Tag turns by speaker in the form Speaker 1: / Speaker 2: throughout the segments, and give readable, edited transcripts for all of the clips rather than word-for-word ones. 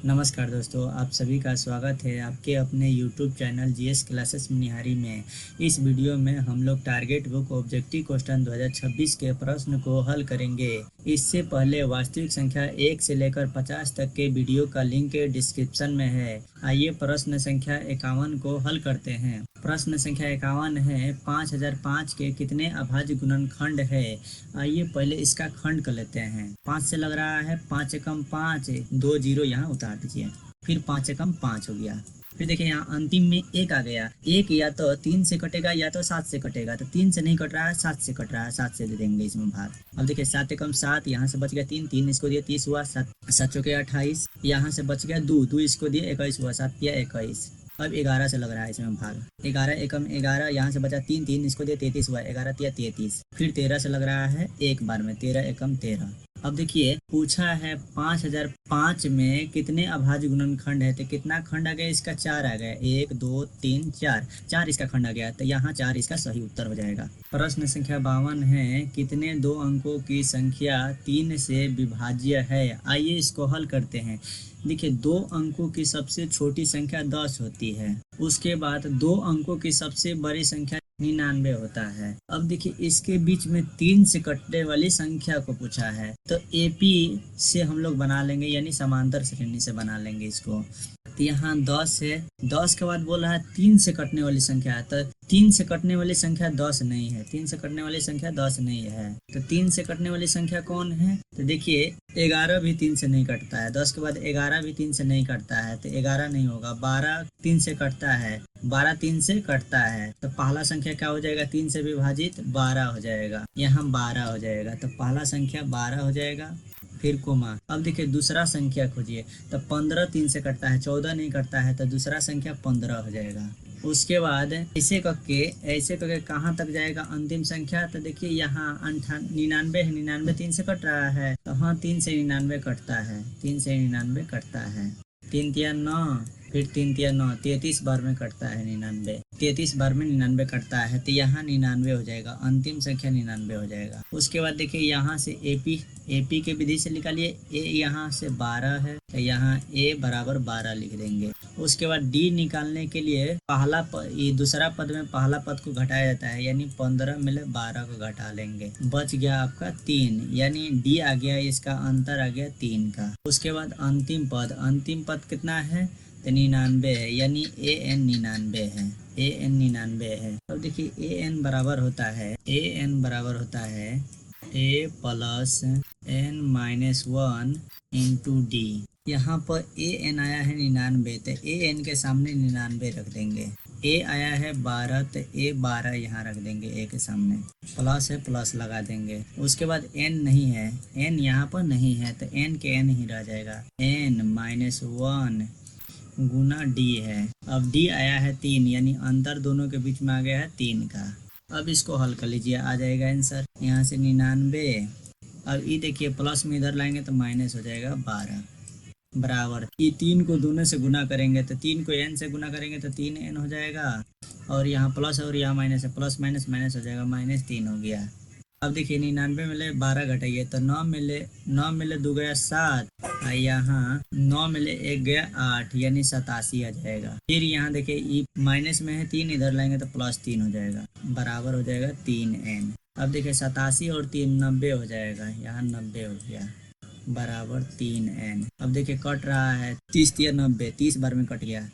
Speaker 1: नमस्कार दोस्तों, आप सभी का स्वागत है आपके अपने YouTube channel GS classes Manihari में। इस वीडियो में हम लोग टारगेट बुक ऑब्जेक्टिव क्वेश्चन 2026 के प्रश्न को हल करेंगे। इससे पहले वास्तविक संख्या 1 से लेकर 50 तक के वीडियो का लिंक डिस्क्रिप्शन में है। आइए प्रश्न संख्या 51 को हल करते हैं। प्रश्न संख्या 51 है, 5005 के कितने अभाज्य गुणनखंड है। आइए पहले इसका खंड कर लेते हैं। 5 से लग रहा है 5 एकम 5, 2 जीरो यहाँ उतार दीजिए। फिर 5 एकम 5 हो गया। फिर देखिए यहाँ अंतिम में 1 आ गया। 1 या तो 3 से कटेगा या तो 7 से कटेगा। तो 3 से नहीं कट रहा है, 7 से कट रहा है, 7 से दे देंगे इसमें भाग। अब देखिए 7 एकम 7, यहाँ से बच गया 3, 3 इसको दिया 30 हुआ, 7 7 चौके 28, यहाँ से बच गया 2, 2 इसको दिए 21 हुआ, 7 या 21। अब 11 से लग रहा है इसमें भाग। 11 एकम 11, यहाँ से बचा 3, 3 इसको दिया 33 हुआ, 11 या 33। फिर 13 से लग रहा है एक बार में, 13 एकम 13। अब देखिए पूछा है 5005 में कितने अभाज्य गुणनखंड है। तो कितना खंड आ गया इसका, 4 आ गया। 1 2 3 4, 4 इसका खंड आ गया। तो यहाँ 4 इसका सही उत्तर हो जाएगा। प्रश्न संख्या 52 है, कितने 2 अंकों की संख्या 3 से विभाज्य है। आइए इसको हल करते हैं। देखिए 2 अंकों की सबसे छोटी संख्या 10 होती है, उसके बाद 2 अंकों की सबसे बड़ी संख्या 99 होता है। अब देखिए इसके बीच में 3 से कटने वाली संख्या को पूछा है, तो एपी से हम लोग बना लेंगे, यानी समांतर श्रेणी से बना लेंगे इसको। तो यहाँ 10 है, 10 के बाद बोल रहा है 3 से कटने वाली संख्या है। तो 3 से कटने वाली संख्या 10 नहीं है, 3 से कटने वाली संख्या 10 नहीं है। तो 3 से कटने वाली संख्या कौन है। तो देखिए 11 भी 3 से नहीं कटता है, 10 के बाद 11 भी 3 से नहीं कटता है, तो 11 नहीं होगा। 12 3 से कटता है, 12 3 से कटता है। तो पहला संख्या क्या हो जाएगा, 3 से विभाजित 12 हो जाएगा। यहाँ 12 हो जाएगा, तो पहला संख्या 12 हो जाएगा। फिर कोमा। अब देखिए दूसरा संख्या खोजिए। तो 15 3 से कटता है, 14 नहीं कटता है, तो दूसरा संख्या 15 हो जाएगा। उसके बाद ऐसे करके कहाँ तक जाएगा अंतिम संख्या। तो देखिए यहाँ 99 है, 99 3 से कट रहा है, तो हाँ 3 से 99 कटता है, 3 से 99 कटता है। 3 तिया 9, फिर 3 तिया 9, 33 बार में कटता है 99, 33 बार में 99 कटता है। तो यहाँ 99 हो जाएगा, अंतिम संख्या 99 हो जाएगा। उसके बाद देखिए यहाँ से एपी के विधि से निकालिए। ए यहाँ से 12 है, तो यहाँ ए बराबर 12 लिख देंगे। उसके बाद डी निकालने के लिए ये दूसरा पद में पहला पद को घटाया जाता है, यानी 15 में 12 को घटा लेंगे, बच गया आपका 3, यानी डी आ गया, इसका अंतर आ गया 3 का। उसके बाद अंतिम पद कितना है, तो 99 है, यानी ए एन 99 है, ए एन 99 है। अब देखिए ए एन बराबर होता है a plus n minus 1 into d. यहाँ पर ए एन आया है 99, तो ए एन के सामने 99 रख देंगे। ए आया है 12, तो ए 12 यहाँ रख देंगे, ए के सामने। प्लस है, प्लस लगा देंगे। उसके बाद एन नहीं है, एन यहाँ पर नहीं है, तो एन के एन ही रह जाएगा। एन माइनस 1 गुना डी है। अब डी आया है 3, यानी अंतर दोनों के बीच में आ गया है 3 का। अब इसको हल कर लीजिए, आ जाएगा आंसर यहाँ से 99। अब ये देखिए प्लस में इधर लाएंगे तो माइनस हो जाएगा 12, बराबर ये 3 को दोनों से गुना करेंगे, तो 3 को n से गुना करेंगे तो 3n हो जाएगा। और यहाँ प्लस और यहाँ माइनस है, प्लस माइनस माइनस हो जाएगा, -3 हो गया। अब देखिए 99 में ले 12 घटाइए, तो 9 में ले 2 गया 7, और यहाँ 9 में ले 1 गया 8, यानी 87 आ जाएगा। फिर यहाँ देखिए ये माइनस में है 3, इधर लाएंगे तो +3 हो जाएगा, बराबर हो जाएगा 3n। अब देखिए 87 और 3 90 हो जाएगा, यहाँ 90 हो गया, बराबर 3n। अब देखिए कट रहा है 30 या 90, 30 बार में कट गया,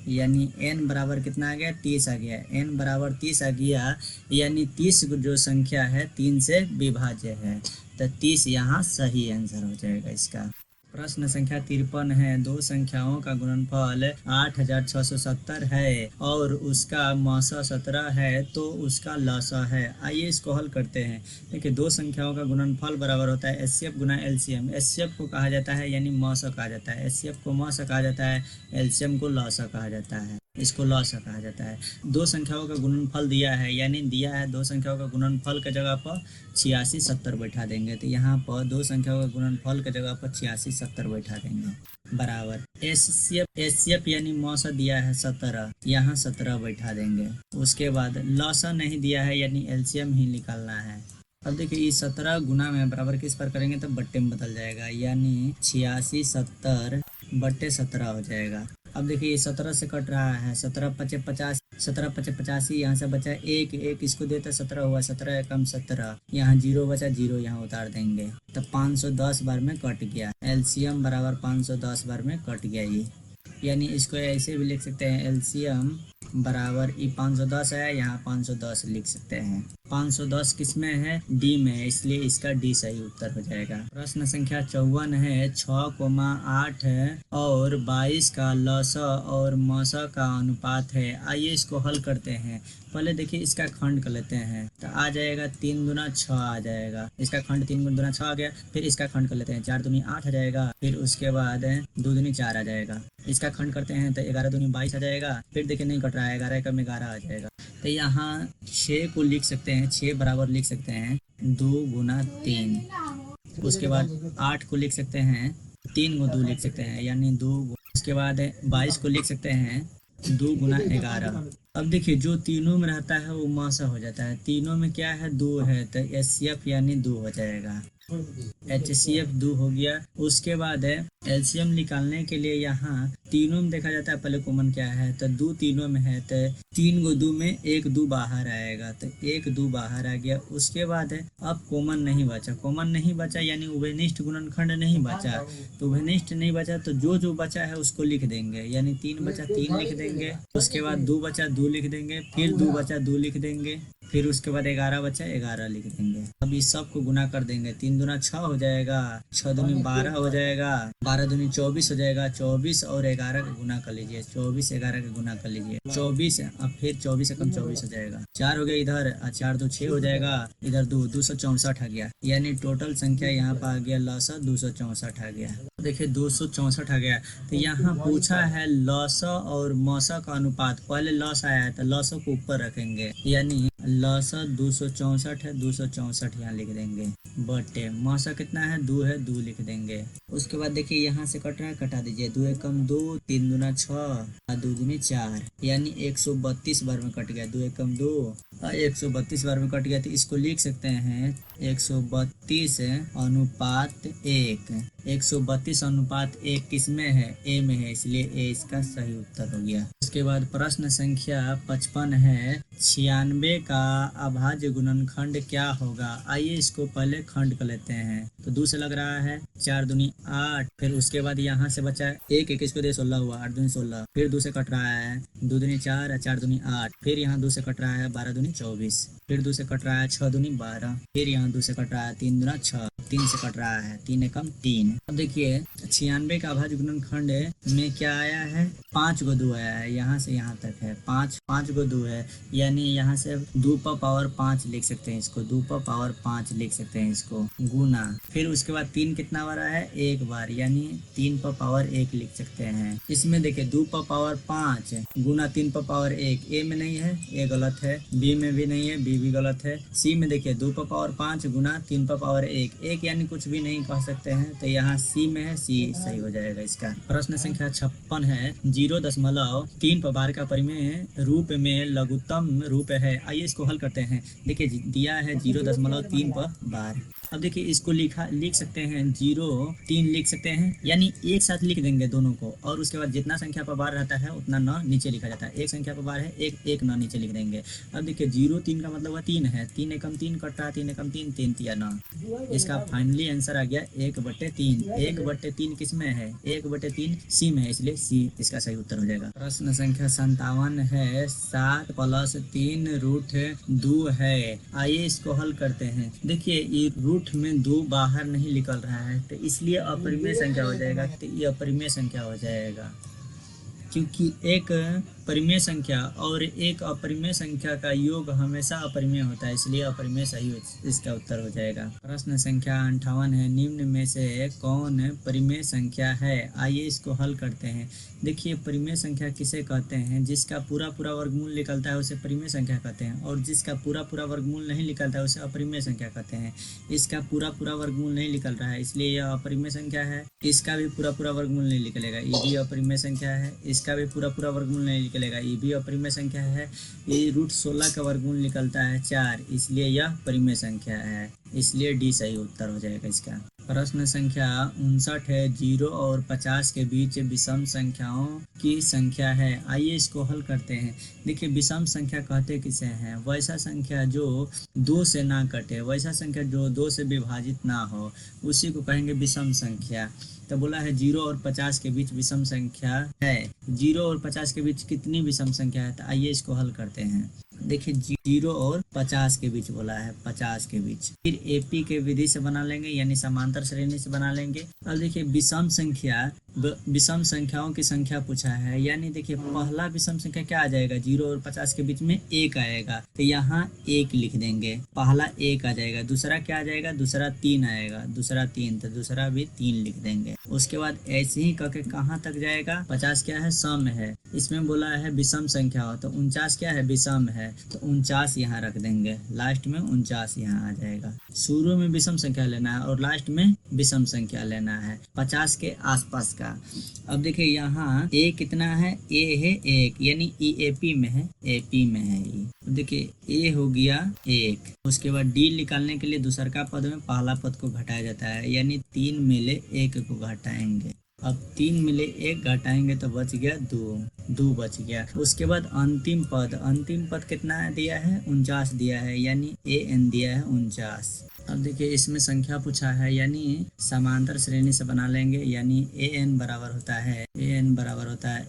Speaker 1: यानी n बराबर कितना आ गया, 30 आ गया। n बराबर 30 आ गया, यानी 30 जो संख्या है 3 से विभाज्य है, तो 30 यहाँ सही आंसर हो जाएगा इसका। प्रश्न संख्या 53 है, 2 संख्याओं का गुणनफल 8670 है और उसका मौसा 17 है, तो उसका लसा है। आइए इसको हल करते हैं। देखिए 2 संख्याओं का गुणनफल बराबर होता है एचसीएफ गुना एलसीएम। एचसीएफ को कहा जाता है यानी मौसा कहा जाता है, एचसीएफ को मौसा कहा जाता है, एलसीएम को लसा कहा जाता है, इसको लसा कहा जाता है। 2 संख्याओं का गुणनफल दिया है, यानी दिया है 2 संख्याओं का गुणनफल के जगह पर 86 70 बैठा देंगे, तो यहाँ पर 2 संख्याओं का गुणनफल के जगह पर 86 70 बैठा देंगे, बराबर एचसीएफ यानी मौसा दिया है 17, यहाँ 17 बैठा देंगे। उसके बाद लसा नहीं दिया है, यानी एलसीएम ही निकालना है। अब देखिए ये 17 गुना में बराबर किस पर करेंगे तो बट्टे में बदल जाएगा, यानी 86 70 बट्टे 17 हो जाएगा। अब देखिए ये 17 से कट रहा है, 17 पचे 50, 17 पचे 85, यहाँ से बचा एक, एक इसको देता 17 हुआ, 17 एकम 17, यहाँ जीरो बचा, जीरो यहाँ उतार देंगे तो 510 बार में कट गया। एलसीएम बराबर 510 बार में कट गया ये। यानी इसको ऐसे भी लिख सकते हैं, एलसीएम बराबर ये 510 है, यहाँ 510 लिख सकते हैं। 510 किस में है? डी में है, इसलिए इसका डी सही उत्तर हो जाएगा। प्रश्न संख्या 54 है, 6,8 है और 22 का लस और मस का अनुपात है। आइए इसको हल करते हैं। पहले देखिए इसका खंड कर लेते हैं तो आ जाएगा 3 दूना 6 आ जाएगा। इसका खंड 3 दूना 6 आ गया। फिर इसका खंड कर लेते हैं, 4 दूनी 8 आ जाएगा। फिर उसके बाद 2 दूनी 4 आ जाएगा। इसका खंड करते हैं तो 11 दूनी 22 आ जाएगा। फिर देखिए नहीं कट रहा है, 11 एकम 11 आ जाएगा। तो यहाँ 6 को लिख सकते हैं, 6 बराबर लिख सकते हैं 2 गुना 3। उसके बाद 8 को लिख सकते हैं 3 को 2 लिख सकते हैं, यानी 2। उसके बाद 22 को लिख सकते हैं 2 गुना 11। अब देखिए जो तीनों में रहता है वो मासा हो जाता है। तीनों में क्या है? 2 है तो एचसीएफ यानी 2 हो जाएगा। HCF 2 हो गया। उसके बाद है एलसीएम निकालने के लिए यहाँ तीनों में देखा जाता है पहले कॉमन क्या है, तो 2 तीनों में है तो 3 को 2 में 1 2 बाहर आएगा, तो 1 2 बाहर आ गया। उसके बाद है अब कॉमन नहीं बचा, कॉमन नहीं बचा यानी उभयनिष्ठ गुणनखंड नहीं बचा। तो उभयनिष्ठ नहीं बचा तो जो बचा है उसको लिख देंगे, यानी 3 बचा 3 लिख देंगे। उसके बाद 2 बचा 2 लिख देंगे। फिर 2 बचा 2 लिख देंगे। फिर उसके बाद 11 बचा 11 लिख देंगे। अब इस सब को गुना कर देंगे, 3 दूना 6 हो जाएगा, 6 दूनी 12 हो जाएगा, 12 दूनी 24 हो जाएगा। 24 और 11 का गुना कर लीजिए, 24 11 का गुना कर लीजिए, 24। अब फिर 24 एकम 24 हो जाएगा। 4 हो गया इधर, 4 2 6 हो जाएगा, इधर 2 264 आ गया। यानी टोटल संख्या यहाँ पर आ गया लसा 264 आ गया। देखिए 264 आ गया। तो यहाँ पूछा है लस और मसा का अनुपात। पहले लस आया है तो लस को ऊपर रखेंगे, यानी लसा 264 है, 264 यहाँ लिख देंगे। बटे मसा कितना है? 2 है, 2 लिख देंगे। उसके बाद देखिए यहाँ से कट रहा है, कटा दीजिए। 2 एकम 2, 3 दूना 6, 2 दूनी 4, यानी 132 बार में कट गया। 2 एकम 2, 132 बार में कट गया। तो इसको लिख सकते हैं 132 अनुपात 1। 132 अनुपात 1 किस में है? ए में है, इसलिए ए इसका सही उत्तर हो गया। उसके बाद प्रश्न संख्या 55 है, 96 का अभाज्य गुणनखंड क्या होगा? आइए इसको पहले खंड कर लेते हैं। तो 2 से लग रहा है, 4 दूनी 8। फिर उसके बाद यहाँ से बचा 1 1 इसको दे 16 हुआ, 8 दूनी 16। फिर 2 से कट रहा है, 2 दूनी 4, 4 दूनी 8। फिर यहाँ 2 से कट रहा है, 12 दूनी 24। फिर 2 से कट रहा है, 6 दूनी 12। फिर यहाँ 2 से कट रहा है, 3 दूना 6। 3 से कट रहा है, 3 एकम 3। अब देखिए 96 का अभाज्य गुणनखंड में क्या आया है? 5 को 2 आया है, यहाँ से यहाँ तक है 5 को 2 है, यानी यहाँ से 2 पर पावर 5 लिख सकते हैं इसको, 2 पर पावर 5 लिख सकते हैं इसको, गुना। फिर उसके बाद 3 कितना बार है? 1 बार, यानी 3 पर पावर 1 लिख सकते हैं। इसमें देखिए 2 पर पावर 5 गुना 3 पर पावर 1। ए में नहीं है, ए गलत है। बी में भी नहीं है, बी भी गलत है। सी में देखिए 2 पर पावर 5 गुना 3 पर पावर 1 यानी कुछ भी नहीं कह सकते हैं, तो यहाँ सी में है, सी सही हो जाएगा इसका। प्रश्न संख्या 56 है, 0.3 पर बार का परिमेय रूप में लघुत्तम रूप है। आइए इसको हल करते हैं। देखिए दिया है 0.3 पर बार। अब देखिए इसको लिख सकते हैं 0.3 लिख सकते हैं, यानी एक साथ लिख देंगे दोनों को। और उसके बाद जितना संख्या पर बार रहता है उतना न नीचे लिखा जाता है। एक संख्या पर बार है, एक न नीचे लिख देंगे। अब देखिए 0.3 का मतलब 3 है, 3 एकम 3 कट रहा है, 3 एकम 3, 3 तिया 9। इसका फाइनली आंसर आ गया 1/3। 1/3 किस में है? 1/3 सी में है, इसलिए सी इसका सही उत्तर हो जाएगा। प्रश्न संख्या 57 है, 7 + 3 √2 है। आइए इसको हल करते हैं। देखिए ये रूट में 2 बाहर नहीं निकल रहा है, तो इसलिए अपरिमेय संख्या हो जाएगा। तो ये अपरिमेय संख्या हो जाएगा, क्योंकि एक परिमेय संख्या और एक अपरिमेय संख्या का योग हमेशा अपरिमेय होता है, इसलिए अपरिमेय सही इसका उत्तर हो जाएगा। प्रश्न संख्या 58 है, निम्न में से कौन परिमेय संख्या है? आइए इसको हल करते हैं। देखिए परिमेय संख्या किसे कहते हैं? जिसका पूरा वर्गमूल निकलता है उसे परिमेय संख्या कहते हैं, और जिसका पूरा वर्गमूल नहीं निकलता है उसे अपरिमेय संख्या कहते हैं। इसका पूरा वर्गमूल नहीं निकल रहा है, इसलिए यह अपरिमेय संख्या है। इसका भी पूरा वर्गमूल नहीं निकलेगा, ये भी अपरिमेय संख्या है। इसका भी पूरा वर्गमूल नहीं निकलेगा, ये भी अपरिमेय संख्या है। ये √16 का वर्गमूल निकलता है 4, इसलिए यह परिमेय संख्या है, इसलिए डी सही उत्तर हो जाएगा इसका। प्रश्न संख्या 59 है। 0 और 50 के बीच विषम संख्याओं की संख्या है। आइए इसको हल करते हैं। देखिए विषम संख्या कहते किसे हैं? वैसा संख्या जो 2 से ना कटे, वैसा संख्या जो 2 से विभाजित ना हो, उसी को कहेंगे विषम संख्या। तो बोला है 0 और 50 के बीच विषम संख्या है। 0 और 50 के बीच कितनी विषम संख्या है? तो आइए इसको हल करते हैं। देखिए 0 और 50 के बीच बोला है, 50 के बीच। फिर एपी के विधि से बना लेंगे, यानी समांतर श्रेणी से बना लेंगे। अब देखिए विषम संख्याओं की संख्या पूछा है, यानी देखिए पहला विषम संख्या क्या आ जाएगा? 0 और 50 के बीच में 1 आएगा, तो यहाँ 1 लिख देंगे, पहला 1 आ जाएगा। दूसरा क्या आ जाएगा? दूसरा 3 आएगा, दूसरा 3, तो दूसरा भी 3 लिख देंगे। उसके बाद ऐसे ही करके कहाँ तक जाएगा? 50 क्या है? सम है। इसमें बोला है विषम संख्या हो, तो 49 क्या है? विषम है, तो 49 यहाँ रख देंगे। लास्ट में 49 यहाँ आ जाएगा। शुरू में विषम संख्या लेना है और लास्ट में विषम संख्या लेना है 50 के आसपास का। अब देखिए यहाँ ए कितना है? ए है 1, यानी ई एपी में है, एपी में है ये। देखिए ए हो गया 1। उसके बाद डी निकालने के लिए दूसरा पद में पहला पद को घटाया जाता है, यानी 3 में ले 1 को घटाएंगे। अब 3 में ले 1 घटाएंगे तो बच गया 2 बच गया। उसके बाद अंतिम पद कितना दिया है? 49 दिया है, यानी ए एन दिया है 49। अब देखिए इसमें संख्या पूछा है, यानी समांतर श्रेणी से बना लेंगे, यानी ए एन बराबर होता है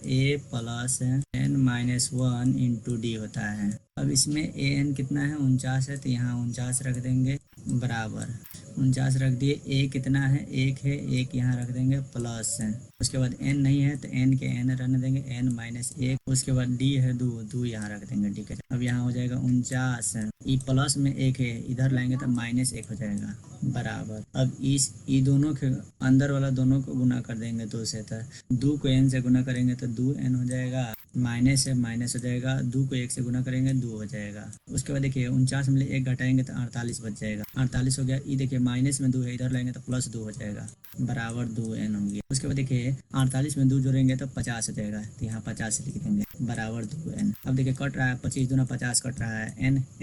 Speaker 1: a plus n minus 1 into d होता है। अब इसमें ए एन कितना है? 49 है, तो यहाँ 49 रख देंगे बराबर 49 रख दिए। ए कितना है? 1 है, 1 यहाँ रख देंगे प्लस है। उसके बाद एन नहीं है तो एन के एन रहने देंगे, एन माइनस 1। उसके बाद डी है 2 यहाँ रख देंगे डी के। अब यहाँ हो जाएगा 49 है, ई प्लस में 1 है, इधर लाएंगे तो माइनस 1 हो जाएगा बराबर। अब ई दोनों के अंदर वाला दोनों को गुना कर देंगे 2 से, तो 2 को n से गुना करेंगे तो 2n हो जाएगा, माइनस है माइनस हो जाएगा, 2 को 1 से गुना करेंगे 2 हो जाएगा। उसके बाद देखिए 49 में 1 घटाएंगे तो 48 बच जाएगा, 48 हो गया। ये देखिए माइनस में 2 है, इधर लाएंगे तो प्लस 2 हो जाएगा बराबर 2n हो गया। उसके बाद देखिए 48 में 2 जोड़ेंगे तो 50 हो जाएगा, तो यहाँ 50 लिख देंगे बराबर 2n। अब देखिए कट रहा है, 25 दूना 50 कट रहा है,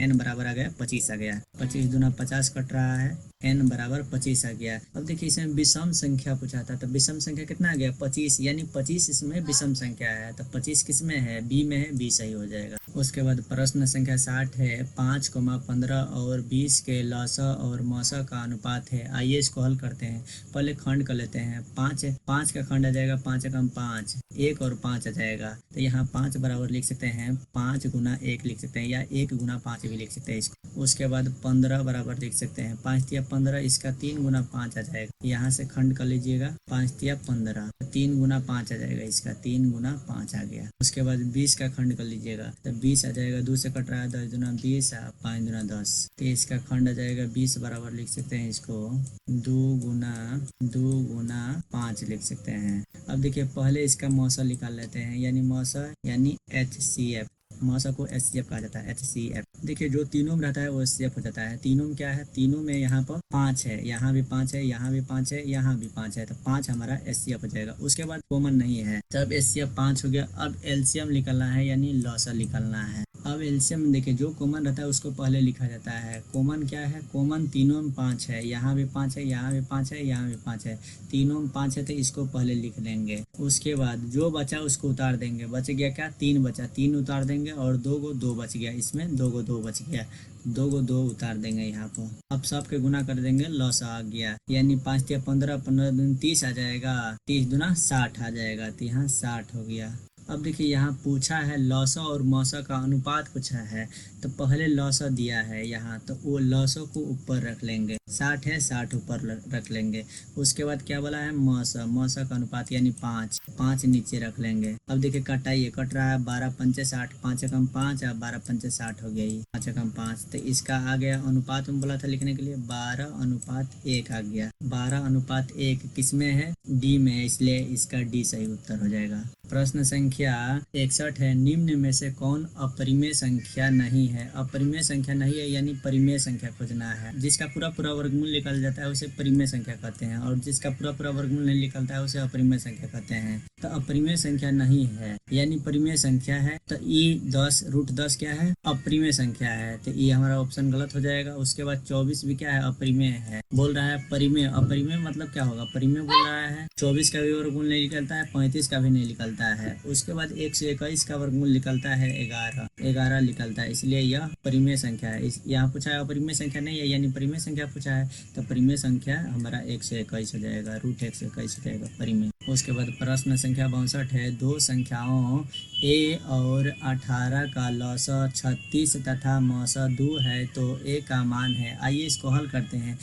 Speaker 1: n बराबर आ गया 25 आ गया, 25 दूना 50 कट रहा है, n बराबर 25 आ गया। अब देखिए इसमें विषम संख्या पूछा था, तो विषम संख्या कितना आ गया? 25, यानी 25 इसमें विषम संख्या है, तो 25 किस में है? बी में है, बी सही हो जाएगा। उसके बाद प्रश्न संख्या 60 है। 5, 15 और 20 के लसा और मसा का अनुपात है। आइए इसको हल करते हैं। पहले खंड कर लेते हैं। 5 का खंड आ जाएगा 5 एकम 5, 1 और 5 आ जाएगा, तो यहाँ 5 बराबर लिख सकते हैं 5 गुना 1 लिख सकते हैं, या 1 गुना 5 भी लिख सकते हैं इसको। उसके बाद 15 बराबर लिख सकते हैं 5 तिया 15, इसका 3 गुना 5 आ जाएगा, यहाँ से खंड कर लीजिएगा 5 तिया 15, 3 गुना 5 आ जाएगा, इसका 3 गुना 5 आ गया। उसके बाद 20 का खंड कर लीजिएगा तो 20 आ जाएगा, 2 से कट रहा है 10 दूना 20, 5 दूना 10, तो इसका खंड आ जाएगा 20 बराबर लिख सकते हैं इसको 2 गुना 5 लिख सकते हैं। अब देखिए पहले इसका मौसा निकाल लेते हैं, यानी मौसा यानी HCF, मौसा को HCF कहा जाता है, HCF। देखिए जो तीनों में रहता है वो HCF हो जाता है। तीनों में क्या है? तीनों में यहाँ पर 5 है, यहाँ भी 5 है, यहाँ भी 5 है, यहाँ भी 5 है, तो 5 हमारा HCF हो जाएगा। उसके बाद कॉमन नहीं है, तब HCF 5 हो गया। अब LCM निकालना है, यानी लॉसा निकालना है। अब एलसीएम देखिए जो कॉमन रहता है उसको पहले लिखा जाता है। कॉमन क्या है? कॉमन तीनों में 5 है, यहाँ भी 5 है, यहाँ भी 5 है, यहाँ भी 5 है, तीनों में 5 है, तो इसको पहले लिख लेंगे। उसके बाद जो बचा उसको उतार देंगे। बच गया क्या? 3 बचा, 3 उतार देंगे और 2 को 2 बच गया, इसमें 2 को 2 बच गया, 2 को 2 उतार देंगे यहाँ पर। अब सब के गुना कर देंगे, लॉस आ गया, यानी 5 या 15, 15 दूनी 30 आ जाएगा, 30 दूना 60 आ जाएगा, तो यहाँ 60 हो गया। अब देखिए यहाँ पूछा है लॉसा और मौसा का अनुपात पूछा है, तो पहले लॉसा दिया है यहाँ, तो वो लॉसा को ऊपर रख लेंगे, 60 है 60 ऊपर रख लेंगे। उसके बाद क्या बोला है? मौसा, मौसा का अनुपात यानी 5 नीचे रख लेंगे। अब देखिए कटाइए, कट रहा है 12 पंचे 60, 5 एकम 5 और 12 पंचे 60 हो गया, ये 5 एकम 5, तो इसका आ गया अनुपात में बोला था लिखने के लिए 12:1 आ गया। 12:1 किस में है? डी में है, इसलिए इसका डी सही उत्तर हो जाएगा। प्रश्न संख्या 61 है, निम्न में से कौन अपरिमेय संख्या नहीं है। अपरिमेय संख्या नहीं है यानी परिमेय संख्या खोजना है। जिसका पूरा पूरा वर्गमूल निकल जाता है उसे परिमेय संख्या कहते हैं, और जिसका पूरा पूरा वर्गमूल नहीं निकलता है उसे अपरिमेय संख्या कहते हैं। तो अपरिमेय संख्या नहीं है यानी परिमेय संख्या है। तो √10 क्या है, अपरिमेय संख्या है, तो ये हमारा ऑप्शन गलत हो जाएगा। उसके बाद 24 भी क्या है, अपरिमेय है। बोल रहा है परिमेय, अपरिमेय मतलब क्या होगा, परिमेय बोल रहा है। 24 का भी वर्गमूल नहीं निकलता है, 35 का भी नहीं निकलता है। उसके बाद 121 का वर्गमूल निकलता है 11 निकलता है, इसलिए यह परिमेय संख्या है। यहाँ पूछा है अपरिमेय संख्या नहीं है यानी परिमेय संख्या पूछा है, तो परिमेय संख्या हमारा 121 हो जाएगा, √121 हो जाएगा परिमेय। उसके बाद प्रश्न संख्या 62 है, दो संख्याओं a और 18 का लॉसा 36 तथा मौसा 2 है तो a का मान है। आइए इसको हल करते हैं।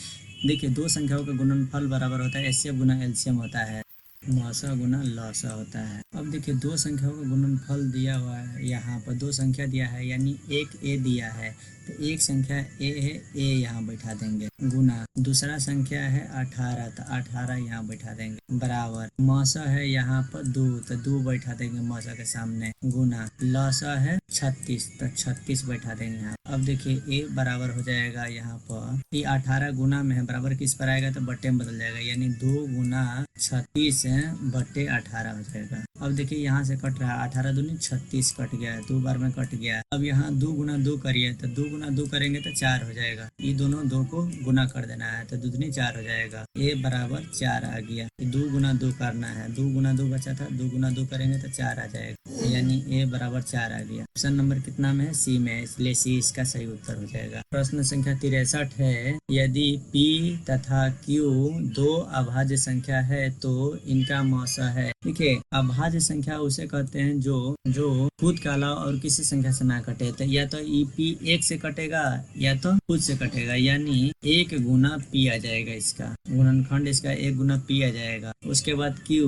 Speaker 1: देखिए, दो संख्याओं का गुणनफल बराबर होता है एचसीएफ गुना एलसीएम होता है, मौसा गुना लॉसा होता है। अब देखिए, दो संख्याओं का गुणनफल दिया हुआ है, यहाँ पर दो संख्या दिया है यानी एक a दिया है, तो एक संख्या a है, a यहाँ बैठा देंगे, गुना दूसरा संख्या है 18, तो 18 यहाँ बैठा देंगे, बराबर मौसा है यहाँ पर 2, तो 2 बैठा देंगे मौसा के सामने, गुना लॉसा है 36, तो 36 बैठा देंगे यहाँ। अब देखिए a बराबर हो जाएगा यहाँ पर, ये 18 गुना में है, बराबर किस पर आएगा तो बट्टे में बदल जाएगा, यानी 2 गुना 36 बट्टे 18 हो जाएगा। अब देखिए यहाँ से कट रहा है, 18 दूनी 36 कट गया है, 2 बार में कट गया। अब यहाँ 2 गुना 2 करिए, तो 2 गुना 2 करेंगे तो 4 हो जाएगा। ये दोनों 2 को गुना कर देना है, तो 2 दूनी 4 हो जाएगा, a बराबर 4 आ गया। 2 गुना 2 करना है, 2 गुना 2 बचा था, 2 गुना 2 करेंगे तो 4 आ जाएगा, यानी a बराबर 4 आ गया। ऑप्शन नंबर कितना में है, सी में है, इसलिए सी इसका सही उत्तर हो जाएगा। प्रश्न संख्या 63 है, यदि p तथा q दो अभाज्य संख्या है तो इनका मौसा है। देखिए, अभाज्य संख्या उसे कहते हैं जो खुद के अलावा और किसी संख्या से ना कटे, तो या तो p 1 से कटेगा या तो खुद से कटेगा, यानी 1 गुना p आ जाएगा, इसका गुणनखंड इसका 1 गुना p आ जाएगा। उसके बाद q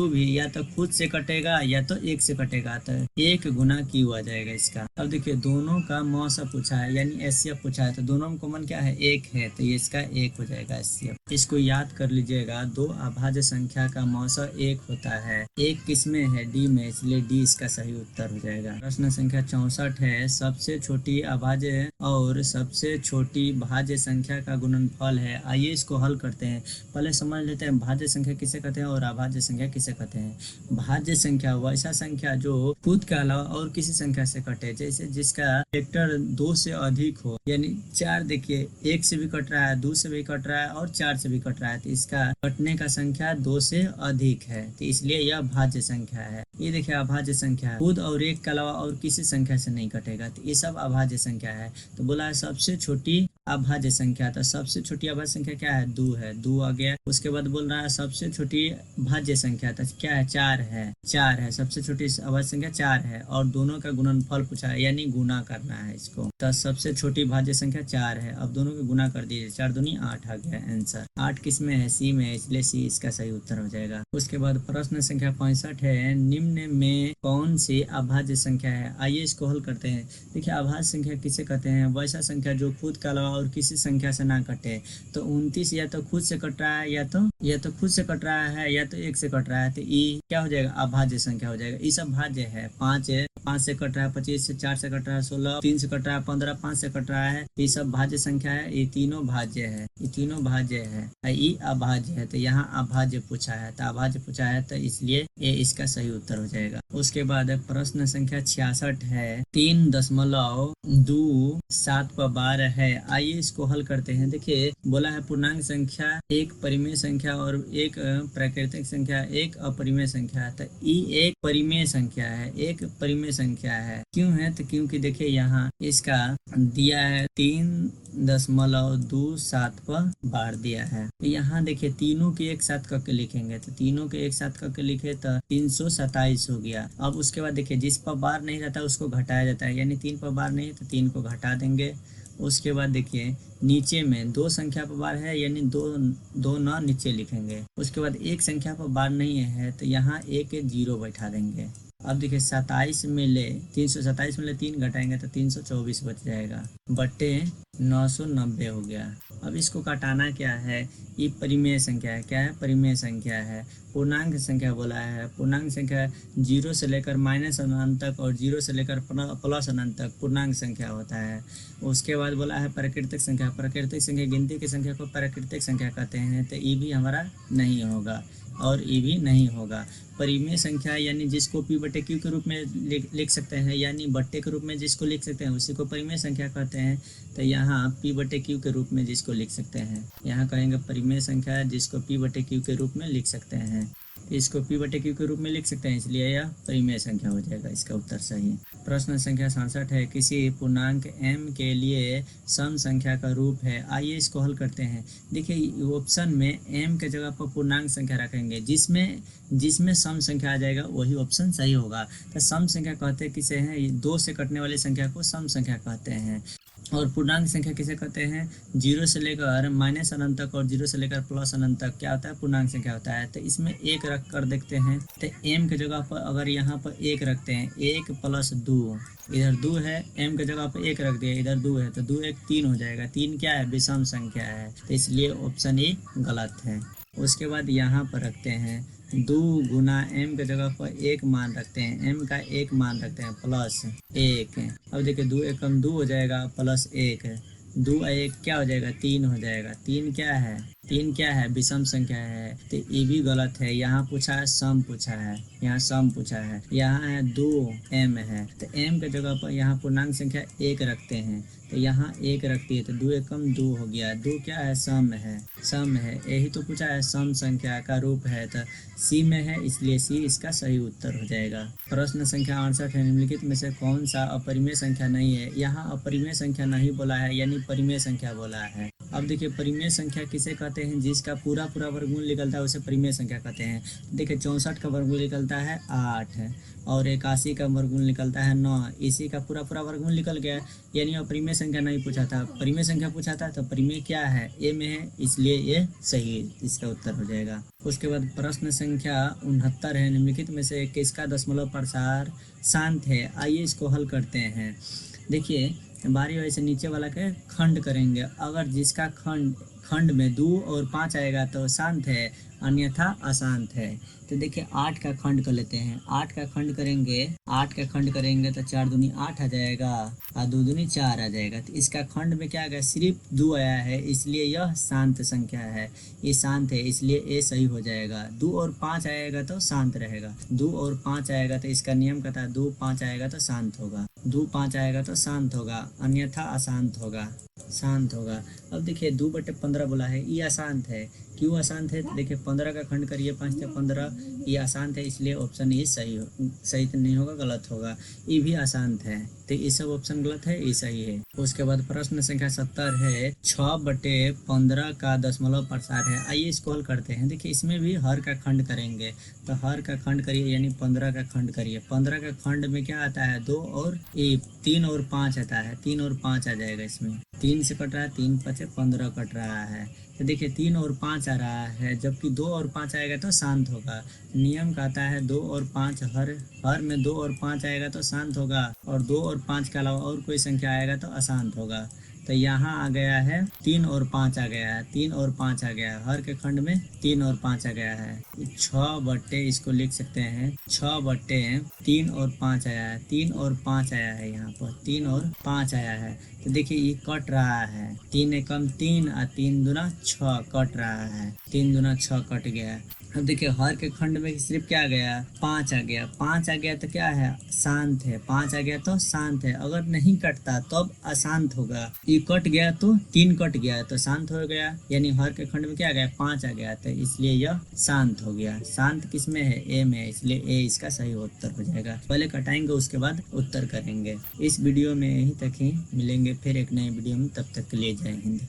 Speaker 1: भी या तो खुद से कटेगा या तो 1 से कटेगा, तो 1 गुना q आ जाएगा इसका। अब देखिए, दोनों का मौसा पूछा है यानी एचसीएफ पूछा है, तो दोनों में कॉमन क्या है, 1 है, तो ये इसका 1 हो जाएगा एचसीएफ। इसको याद कर लीजिएगा, दो अभाज्य संख्या का मौसा 1 होता है, 1 किसमें है, डी में, इसलिए डी इसका सही उत्तर हो जाएगा। प्रश्न संख्या 64 है, सबसे छोटी अभाज्य और सबसे छोटी भाज्य संख्या का गुणनफल है। आइए इसको हल करते हैं। पहले समझ लेते हैं भाज्य संख्या किसे कहते हैं और अभाज्य संख्या किसे कहते हैं। भाज्य संख्या वैसा संख्या जो खुद के अलावा और किसी संख्या से कटे, जैसे जिसका फैक्टर 2 से अधिक हो, यानी 4, देखिए 1 से भी कट रहा है, 2 से भी कट रहा है और 4 से भी कट रहा है, तो इसका कटने का संख्या 2 से अधिक है, तो इसलिए यह भाज्य संख्या है। ये देखिए अभाज्य संख्या खुद और 1 के अलावा और किसी संख्या से नहीं कटेगा, तो ये सब अभाज्य संख्या है। तो बोला है सबसे छोटी अभाज्य संख्या, तो सबसे छोटी अभाज्य संख्या क्या है, 2 है, 2 आ गया। उसके बाद बोल रहा है सबसे छोटी भाज्य संख्या, तो क्या है, 4 है, सबसे छोटी अभाज्य संख्या 4 है, और दोनों का गुणनफल पूछा है यानी गुना करना है इसको, तो सबसे छोटी भाज्य संख्या 4 है। अब दोनों को गुना कर दीजिए, 4 दूनी 8 आ गया आंसर। 8 किस में है, सी में है, इसलिए सी इसका सही उत्तर हो जाएगा। उसके बाद प्रश्न संख्या 65 है, निम्न में कौन सी अभाज्य संख्या है। आइए इसको हल करते हैं। देखिए, अभाज्य संख्या किसे कहते हैं, वैसा संख्या जो खुद के अलावा और किसी संख्या से ना कटे। तो 29 या तो खुद से कट रहा है या तो खुद से कट रहा है या तो 1 से कट रहा है, तो ये क्या हो जाएगा, अभाज्य संख्या हो जाएगा। ये सब भाज्य है, 5 से कट रहा है, 25 से, 4 से कट रहा है, 16, 3 से कट रहा है, 15, 5 से कट रहा है, ये सब भाज्य संख्या है। ये तीनों भाज्य है, ये तीनों भाज्य है, ये अभाज्य है, तो यहाँ अभाज्य पूछा है, तो अभाज्य पूछा है तो इसलिए ये इसका सही उत्तर हो जाएगा। उसके बाद प्रश्न संख्या 66 है, 3.27 पर 12 है। आइए इसको हल करते हैं। देखिए, बोला है पूर्णांक संख्या, एक परिमेय संख्या और एक प्राकृतिक संख्या, एक अपरिमेय संख्या, तो ये एक परिमेय संख्या है, एक परिमेय संख्या है। क्यों है, तो क्योंकि देखिए यहाँ इसका दिया है 3.27 पर बार दिया है, तो यहाँ देखिए तीनों के एक साथ करके लिखेंगे, तो तीनों के एक साथ करके लिखे तो 327 हो गया। अब उसके बाद देखिए जिस पर बार नहीं रहता उसको घटाया जाता है, यानी 3 पर बार नहीं है तो 3 को घटा देंगे। उसके बाद देखिए नीचे में 2 संख्या पर बार है, यानी 2 न नीचे लिखेंगे। उसके बाद 1 संख्या पर बार नहीं है तो यहाँ 1 0 बैठा देंगे, अब देखिए 27 में ले 327 में ले 3 घटाएंगे तो 324 बच जाएगा, बटे 990 हो गया। अब इसको घटाना क्या है, ये परिमेय संख्या है। क्या है, परिमेय संख्या है। पूर्णांक संख्या बोला है, पूर्णांक संख्या 0 से लेकर माइनस अनंत तक और 0 से लेकर प्लस अनंत तक पूर्णांक संख्या होता है। उसके बाद बोला है प्राकृतिक संख्या। प्राकृतिक संख्या गिनती की संख्या को प्राकृतिक संख्या कहते हैं, तो ये भी हमारा नहीं होगा और ये भी नहीं होगा। परिमेय संख्या यानी जिसको p बटे q के रूप में लिख सकते हैं, यानी बट्टे के रूप में जिसको लिख सकते हैं उसी को परिमेय संख्या कहते हैं। तो यहाँ p बटे q के रूप में जिसको लिख सकते हैं, यहाँ कहेंगे परिमेय संख्या जिसको p बटे q के रूप में लिख सकते हैं। इसको p बटे q के रूप में लिख सकते हैं, इसलिए यह परिमेय संख्या हो जाएगा। इसका उत्तर सही। प्रश्न संख्या 67 है, किसी पूर्णांक m के लिए सम संख्या का रूप है। आइए इसको हल करते हैं। देखिए ऑप्शन में m के जगह पर पूर्णांक संख्या रखेंगे, जिसमें सम संख्या आ जाएगा वही ऑप्शन सही होगा। तो सम संख्या कहते हैं किसे हैं, 2 से कटने वाली संख्या को सम संख्या कहते हैं। और पूर्णांक संख्या किसे कहते हैं, 0 से लेकर माइनस अनंत तक और 0 से लेकर प्लस अनंत तक क्या होता है, पूर्णांक संख्या होता है। तो इसमें 1 रख कर देखते हैं। तो m के जगह पर अगर यहाँ पर 1 रखते हैं, 1 प्लस 2, इधर 2 है, m के जगह पर 1 रख दिया, इधर 2 है, तो 2 1 3 हो जाएगा। 3 क्या है, विषम संख्या है, तो इसलिए ऑप्शन ए गलत है। उसके बाद यहाँ पर रखते हैं 2 गुना m के जगह पर 1 मान रखते हैं, m का 1 मान रखते हैं प्लस 1। अब देखिए 2 एकम 2 हो जाएगा प्लस 1, 2 1 क्या हो जाएगा, 3 हो जाएगा। 3 क्या है, विषम संख्या है, तो ये भी गलत है। यहाँ पूछा है सम पूछा है, यहाँ सम पूछा है, यहाँ है 2m है, तो m के जगह पर यहाँ पूर्णांक संख्या 1 रखते हैं, तो यहाँ 1 रखती है, तो 2 एकम 2 हो गया। 2 क्या है, सम है, यही तो पूछा है, सम संख्या का रूप है, तो सी में है, इसलिए सी इसका सही उत्तर हो जाएगा। प्रश्न संख्या 68 है, निम्नलिखित में से कौन सा अपरिमेय संख्या नहीं है। यहाँ अपरिमेय संख्या नहीं बोला है, यानी परिमेय संख्या बोला है। अब देखिए परिमेय संख्या किसे कहते हैं, जिसका पूरा वर्गमूल निकलता है उसे परिमेय संख्या कहते हैं। देखिए 64 का वर्गमूल निकलता है 8 और 81 का वर्गमूल निकलता है 9, इसी का पूरा वर्गमूल निकल गया, यानी अपरिमेय संख्या नहीं पूछा था, परिमेय संख्या पूछा था। तो परिमेय क्या है, ए में है, इसलिए ये सही इसका उत्तर हो जाएगा। उसके बाद प्रश्न संख्या 69 है, निम्नलिखित में से किसका दशमलव प्रसार शांत है। आइए इसको हल करते हैं। देखिए बारी बारी से नीचे वाला के खंड करेंगे। अगर जिसका खंड में 2 और 5 आएगा तो शांत है, अन्यथा अशांत है। तो देखिए 8 का खंड कर लेते हैं। 8 का खंड करेंगे तो 4 दूनी 8 आ जाएगा और 2 दूनी 4 आ जाएगा। तो इसका खंड में क्या आ गया, सिर्फ 2 आया है, इसलिए यह शांत संख्या है। ये शांत है, इसलिए ए सही हो जाएगा। 2 और 5 आएगा तो शांत रहेगा। 2 और 5 आएगा तो इसका नियम कहता है 2 5 आएगा तो शांत होगा, 2 5 आएगा तो शांत होगा, अन्यथा अशांत होगा, शांत होगा। अब देखिए 2 बटे 15 बोला है, ये अशांत है। क्यों अशांत है, देखिए 15 का खंड करिए, 5 से 15, ये अशांत है, इसलिए ऑप्शन ए सही तो नहीं होगा, गलत होगा। ये भी अशांत है, तो ये सब ऑप्शन गलत है, ये सही है। उसके बाद प्रश्न संख्या 70 है, 6 बटे 15 का दशमलव प्रसार है। आइए इसको हल करते हैं। देखिए इसमें भी हर का खंड करेंगे, तो हर का खंड करिए, यानी 15 का खंड करिए। 15 का खंड में क्या आता है, 2 और 3 और 5 आता है, 3 और 5 आ जाएगा। इसमें 3 से कट रहा है, 3 5 15 कट रहा है। तो देखिए 3 और 5 आ रहा है, जबकि 2 और 5 आएगा तो शांत होगा। नियम कहता है 2 और 5 हर में 2 और 5 आएगा तो शांत होगा, और 2 और 5 के अलावा और कोई संख्या आएगा तो अशांत होगा। तो यहाँ आ गया है 3 और 5 आ गया है, 3 और 5 आ गया है, हर के खंड में 3 और 5 आ गया है। 6 बट्टे इसको लिख सकते हैं, 6 बट्टे 3 और 5 आया है, 3 और 5 आया है, यहाँ पर 3 और 5 आया है। तो देखिए ये कट रहा है, 3 एकम 3 और 3 दूना 6 कट रहा है, 3 दूना 6 कट गया। अब देखिए हर के खंड में सिर्फ क्या आ गया, 5 आ गया। 5 आ गया तो क्या है, शांत है। 5 आ गया तो शांत है। अगर नहीं कटता तब अशांत होगा। ये कट गया तो 3 कट गया तो शांत हो गया, यानी हर के खंड में क्या आ गया, 5 आ गया, तो इसलिए यह शांत हो गया। शांत किस में है, ए में, इसलिए ए इसका सही उत्तर हो जाएगा। पहले कटाएंगे उसके बाद उत्तर करेंगे। इस वीडियो में यहीं तक ही, मिलेंगे फिर एक नए वीडियो में, तब तक के लिए जय हिंद।